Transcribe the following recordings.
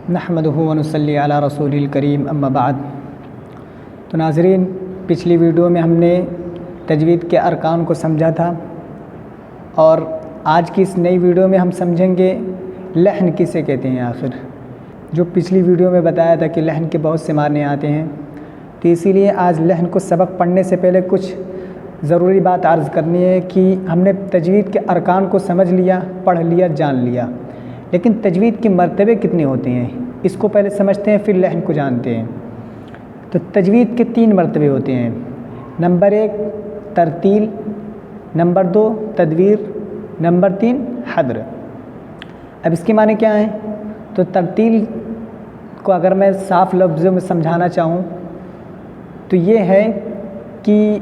نحمدہ ونصلی علی رسول الکریم اما بعد۔ تو ناظرین، پچھلی ویڈیو میں ہم نے تجوید کے ارکان کو سمجھا تھا، اور آج کی اس نئی ویڈیو میں ہم سمجھیں گے لحن کسے کہتے ہیں آخر۔ جو پچھلی ویڈیو میں بتایا تھا کہ لحن کے بہت سے معنی آتے ہیں، تو اسی لیے آج لحن کو سبق پڑھنے سے پہلے کچھ ضروری بات عرض کرنی ہے کہ ہم نے تجوید کے ارکان کو سمجھ لیا، پڑھ لیا، جان لیا، لیکن تجوید کے مرتبے کتنے ہوتے ہیں اس کو پہلے سمجھتے ہیں، پھر لحن کو جانتے ہیں۔ تو تجوید کے 3 مرتبے ہوتے ہیں۔ نمبر 1 ترتیل، نمبر 2 تدویر، نمبر 3 حدر۔ اب اس کے معنی کیا ہیں؟ تو ترتیل کو اگر میں صاف لفظوں میں سمجھانا چاہوں تو یہ ہے کہ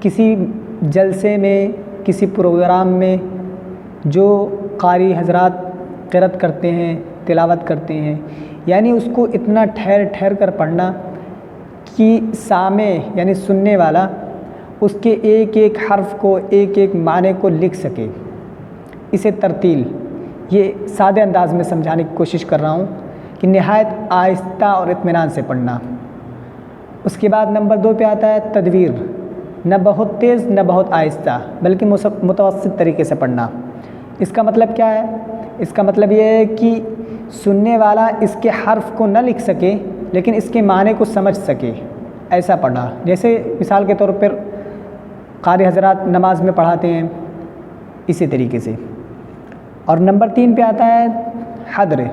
کسی جلسے میں، کسی پروگرام میں جو قاری حضرات قرأت کرتے ہیں، تلاوت کرتے ہیں، یعنی اس کو اتنا ٹھہر ٹھہر کر پڑھنا کہ سامع یعنی سننے والا اس کے ایک ایک حرف کو، ایک ایک معنی کو لکھ سکے، اسے ترتیل، یہ سادے انداز میں سمجھانے کی کوشش کر رہا ہوں کہ نہایت آہستہ اور اطمینان سے پڑھنا۔ اس کے بعد نمبر 2 پہ آتا ہے تدویر، نہ بہت تیز نہ بہت آہستہ، بلکہ متوسط طریقے سے پڑھنا۔ اس کا مطلب کیا ہے؟ اس کا مطلب یہ ہے کہ سننے والا اس کے حرف کو نہ لکھ سکے لیکن اس کے معنی کو سمجھ سکے، ایسا پڑھنا۔ جیسے مثال کے طور پر قاری حضرات نماز میں پڑھاتے ہیں، اسی طریقے سے۔ اور نمبر 3 پہ آتا ہے حدر،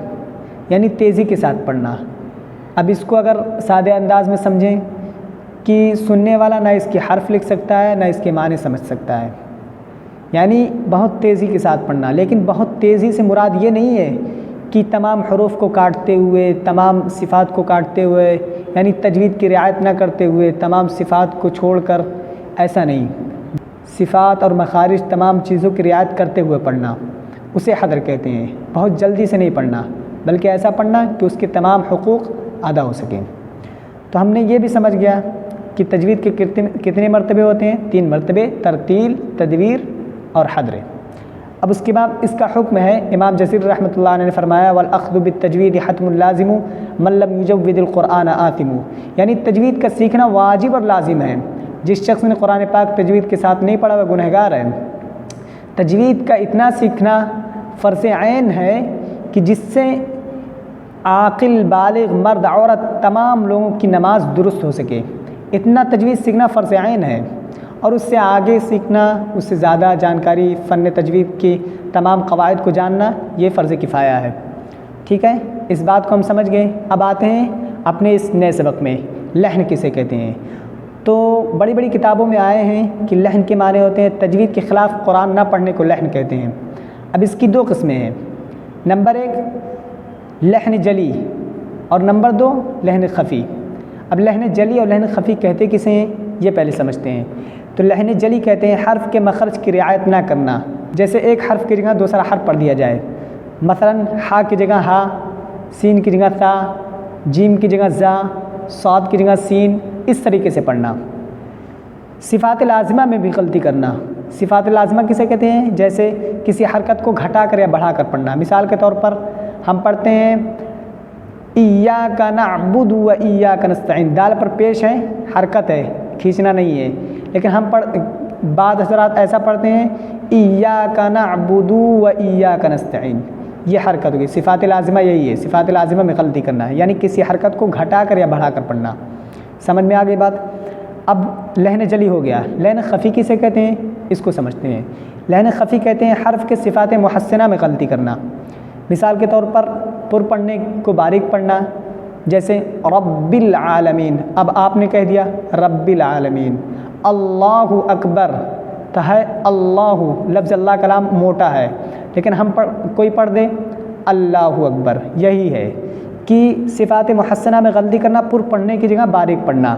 یعنی تیزی کے ساتھ پڑھنا۔ اب اس کو اگر سادے انداز میں سمجھیں کہ سننے والا نہ اس کے حرف لکھ سکتا ہے نہ اس کے معنی سمجھ سکتا ہے، یعنی بہت تیزی کے ساتھ پڑھنا۔ لیکن بہت تیزی سے مراد یہ نہیں ہے کہ تمام حروف کو کاٹتے ہوئے، تمام صفات کو کاٹتے ہوئے، یعنی تجوید کی رعایت نہ کرتے ہوئے، تمام صفات کو چھوڑ کر، ایسا نہیں۔ صفات اور مخارج تمام چیزوں کی رعایت کرتے ہوئے پڑھنا، اسے حدر کہتے ہیں۔ بہت جلدی سے نہیں پڑھنا، بلکہ ایسا پڑھنا کہ اس کے تمام حقوق ادا ہو سکیں۔ تو ہم نے یہ بھی سمجھ گیا کہ تجوید کے کتنے مرتبے ہوتے ہیں؟ 3 مرتبے، ترتیل، تدویر اور حدر۔ اب اس کے بعد اس کا حکم ہے، امام جزیر رحمۃ اللہ علیہ نے فرمایا وَالْأَخْذُ بِالتَّجْوِيدِ حَتْمٌ لَازِمٌ مَنْ لَمْ يُجَوِّدِ الْقُرْآنَ آثِمٌ، یعنی تجوید کا سیکھنا واجب اور لازم ہے۔ جس شخص نے قرآن پاک تجوید کے ساتھ نہیں پڑھا وہ گنہگار ہے۔ تجوید کا اتنا سیکھنا فرض عین ہے کہ جس سے عاقل، بالغ، مرد، عورت تمام لوگوں کی نماز درست ہو سکے، اتنا تجوید سیکھنا فرض عین ہے۔ اور اس سے آگے سیکھنا، اس سے زیادہ جانکاری فن تجوید کی تمام قواعد کو جاننا، یہ فرض کفایہ ہے۔ ٹھیک ہے، اس بات کو ہم سمجھ گئے۔ اب آتے ہیں اپنے اس نئے سبق میں، لحن کسے کہتے ہیں۔ تو بڑی بڑی کتابوں میں آئے ہیں کہ لحن کے معنی ہوتے ہیں تجوید کے خلاف قرآن نہ پڑھنے کو لحن کہتے ہیں۔ اب اس کی 2 قسمیں ہیں۔ نمبر 1 لحن جلی، اور نمبر 2 لحن خفی۔ اب لحن جلی اور لحن خفی کہتے کسے ہیں یہ پہلے سمجھتے ہیں۔ تو لحن جلی کہتے ہیں حرف کے مخرج کی رعایت نہ کرنا، جیسے ایک حرف کی جگہ دوسرا حرف پڑھ دیا جائے، مثلا ہا کی جگہ ہا، سین کی جگہ تا، جیم کی جگہ زا، صاد کی جگہ سین، اس طریقے سے پڑھنا۔ صفات لازمہ میں بھی غلطی کرنا۔ صفات لازمہ کسے کہتے ہیں؟ جیسے کسی حرکت کو گھٹا کر یا بڑھا کر پڑھنا۔ مثال کے طور پر ہم پڑھتے ہیں ایاک نعبد و ایاک نستعین، دال پر پیش ہے، حرکت ہے، کھینچنا نہیں ہے، لیکن ہم بعض حضرات ایسا پڑھتے ہیں ایاک نعبد و ایاک نستعین، یہ حرکت ہوگی۔ صفات لازمہ یہی ہے، صفات لازمہ میں غلطی کرنا ہے، یعنی کسی حرکت کو گھٹا کر یا بڑھا کر پڑھنا۔ سمجھ میں آ گئی بات؟ اب لحن جلی ہو گیا۔ لحن خفی کسے کہتے ہیں اس کو سمجھتے ہیں۔ لحن خفی کہتے ہیں حرف کے صفات محسنہ میں غلطی کرنا۔ مثال کے طور پر پر پڑھنے کو باریک پڑھنا، جیسے رب العالمین، اب آپ نے کہہ دیا رب العالمین۔ اللہ اکبر تو ہے اللہ، لفظ اللہ کلام موٹا ہے، لیکن ہم کوئی پڑھ دے اللہ اکبر، یہی ہے کہ صفات محسنہ میں غلطی کرنا، پر پڑھنے کی جگہ باریک پڑھنا۔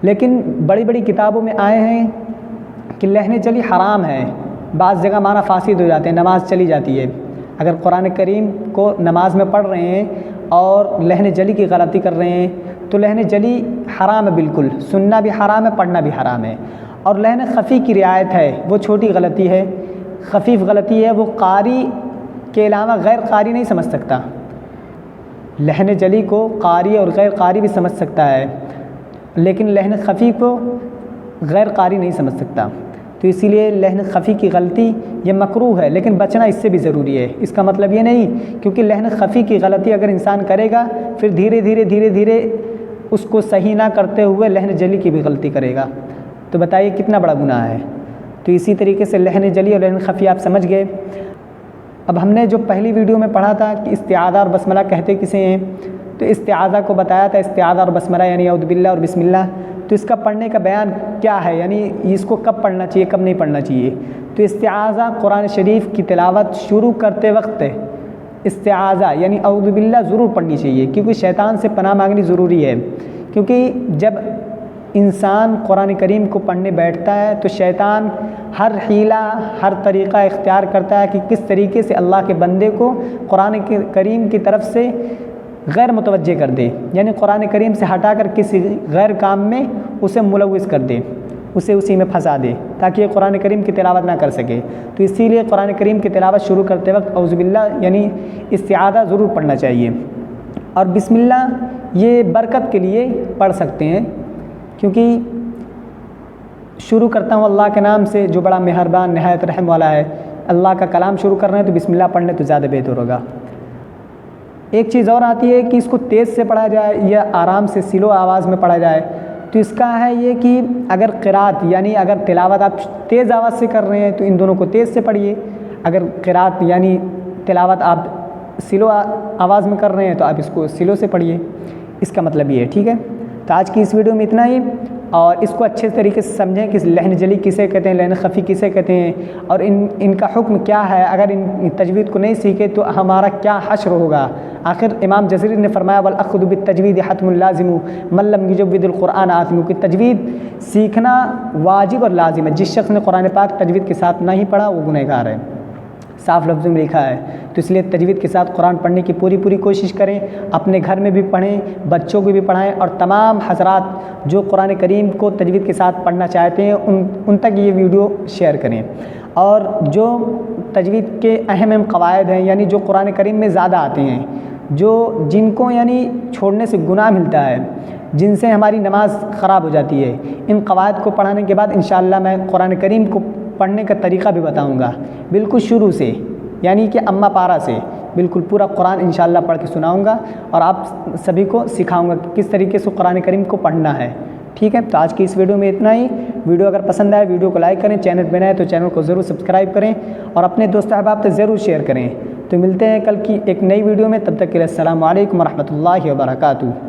لیکن بڑی بڑی کتابوں میں آئے ہیں کہ لحن جلی حرام ہے، بعض جگہ معنی فاسد ہو جاتے ہیں، نماز چلی جاتی ہے۔ اگر قرآن کریم کو نماز میں پڑھ رہے ہیں اور لحن جلی کی غلطی کر رہے ہیں تو لحن جلی حرام ہے، بالکل سننا بھی حرام ہے، پڑھنا بھی حرام ہے۔ اور لحن خفی کی رعایت ہے، وہ چھوٹی غلطی ہے، خفیف غلطی ہے، وہ قاری کے علاوہ غیر قاری نہیں سمجھ سکتا۔ لحن جلی کو قاری اور غیر قاری بھی سمجھ سکتا ہے، لیکن لحن خفی کو غیر قاری نہیں سمجھ سکتا۔ تو اسی لیے لحن خفی کی غلطی یہ مکروہ ہے، لیکن بچنا اس سے بھی ضروری ہے۔ اس کا مطلب یہ نہیں کیونکہ لحن خفی کی غلطی اگر انسان کرے گا پھر دھیرے دھیرے اس کو صحیح نہ کرتے ہوئے لحن جلی کی بھی غلطی کرے گا، تو بتائیے کتنا بڑا گناہ ہے۔ تو اسی طریقے سے لحن جلی اور لحن خفی آپ سمجھ گئے۔ اب ہم نے جو پہلی ویڈیو میں پڑھا تھا کہ استعاذہ اور بسملہ کہتے کسے ہیں، تو استعاذہ کو بتایا تھا، استعاذہ اور بسملہ یعنی اعوذ باللہ اور بسم اللہ، تو اس کا پڑھنے کا بیان کیا ہے، یعنی اس کو کب پڑھنا چاہیے کب نہیں پڑھنا چاہیے۔ تو استعاذہ قرآن شریف کی تلاوت شروع کرتے وقت استعاذہ یعنی اعوذ باللہ ضرور پڑھنی چاہیے، کیونکہ شیطان سے پناہ مانگنی ضروری ہے، کیونکہ جب انسان قرآن کریم کو پڑھنے بیٹھتا ہے تو شیطان ہر حیلہ ہر طریقہ اختیار کرتا ہے کہ کس طریقے سے اللہ کے بندے کو قرآن کریم کی طرف سے غیر متوجہ کر دے، یعنی قرآن کریم سے ہٹا کر کسی غیر کام میں اسے ملوث کر دے، اسے اسی میں پھنسا دے تاکہ یہ قرآن کریم کی تلاوت نہ کر سکے۔ تو اسی لیے قرآن کریم کی تلاوت شروع کرتے وقت اعوذ باللہ یعنی استعاذہ ضرور پڑھنا چاہیے، اور بسم اللہ یہ برکت کے لیے پڑھ سکتے ہیں، کیونکہ شروع کرتا ہوں اللہ کے نام سے جو بڑا مہربان نہایت رحم والا ہے۔ اللہ کا کلام شروع کر رہے ہیں تو بسم اللہ پڑھ لیں تو زیادہ بہتر ہوگا۔ ایک چیز اور آتی ہے کہ اس کو تیز سے پڑھا جائے یا آرام سے سلو آواز میں پڑھا جائے، تو اس کا ہے یہ کہ اگر قرات یعنی اگر تلاوت آپ تیز آواز سے کر رہے ہیں تو ان دونوں کو تیز سے پڑھیے، اگر قرات یعنی تلاوت آپ سلو آواز میں کر رہے ہیں تو آپ اس کو سلو سے پڑھیے، اس کا مطلب یہ ہے، ٹھیک ہے۔ تو آج کی اس ویڈیو میں اتنا ہی، اور اس کو اچھے طریقے سے سمجھیں کہ لحن جلی کسے کہتے ہیں، لحن خفی کسے کہتے ہیں، اور ان کا حکم کیا ہے۔ اگر ان تجوید کو نہیں سیکھے تو ہمارا کیا حشر ہوگا۔ آخر امام جزری نے فرمایا والأخذ بالتجوید حتم لازم من لم یجود القرآن آثم، کہ تجوید سیکھنا واجب اور لازم ہے، جس شخص نے قرآن پاک تجوید کے ساتھ نہیں پڑھا وہ گنہگار ہے، صاف لفظوں میں لکھا ہے۔ تو اس لیے تجوید کے ساتھ قرآن پڑھنے کی پوری کوشش کریں، اپنے گھر میں بھی پڑھیں، بچوں کو بھی پڑھائیں، اور تمام حضرات جو قرآن کریم کو تجوید کے ساتھ پڑھنا چاہتے ہیں ان تک یہ ویڈیو شیئر کریں۔ اور جو تجوید کے اہم قواعد ہیں، یعنی جو قرآن کریم میں زیادہ آتے ہیں، جن کو یعنی چھوڑنے سے گناہ ملتا ہے، جن سے ہماری نماز خراب ہو جاتی ہے، ان قواعد کو پڑھانے کے بعد انشاءاللہ میں قرآن کریم کو پڑھنے کا طریقہ بھی بتاؤں گا، بالکل شروع سے، یعنی کہ اما پارہ سے بالکل پورا قرآن انشاءاللہ پڑھ کے سناؤں گا، اور آپ سبھی کو سکھاؤں گا کہ کس طریقے سے قرآن کریم کو پڑھنا ہے، ٹھیک ہے۔ تو آج کی اس ویڈیو میں اتنا ہی۔ ویڈیو اگر پسند آئے ویڈیو کو لائک کریں، چینل پہ نئے تو چینل کو ضرور سبسکرائب کریں، اور اپنے دوست احباب سے ضرور شیئر کریں۔ تو ملتے ہیں کل کی ایک نئی ویڈیو میں، تب تک کے لیے السلام علیکم ورحمۃ اللہ وبرکاتہ۔